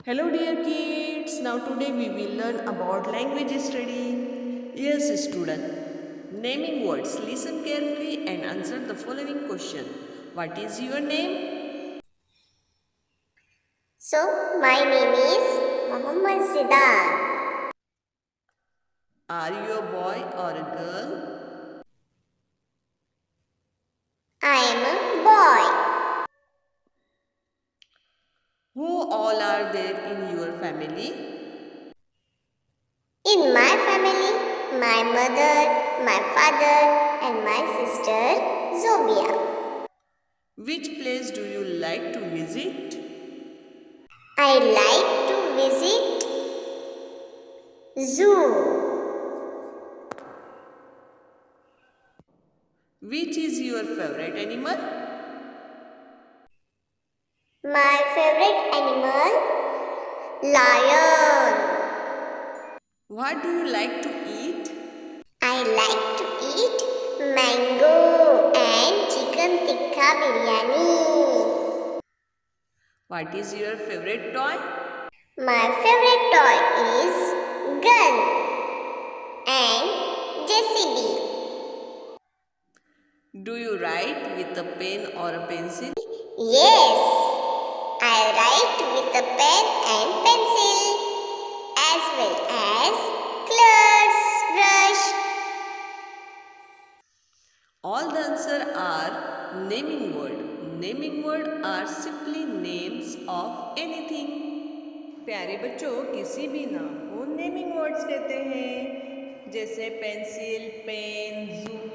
Hello dear kids, now today we will learn about language study. Yes student, naming words. Listen carefully and answer the following question. What is your name? So, my name is Muhammad Zidan. Are you a boy or a girl? I am a boy. Who all are there in your family? In my family, my mother, my father, and my sister Zobia. Which place do you like to visit? I like to visit zoo. Which is your favorite animal? My favorite animal, lion. What do you like to eat? I like to eat mango and chicken tikka biryani. What is your favorite toy? My favorite toy is gun and JCB. Do you write with a pen or a pencil? Yes, I write with a pen and pencil as well as colors, brush. All the answer are naming word. Naming word are simply names of anything. प्यारे बच्चों, किसी भी नाम को naming words कहते हैं, जैसे pencil, pen, जू,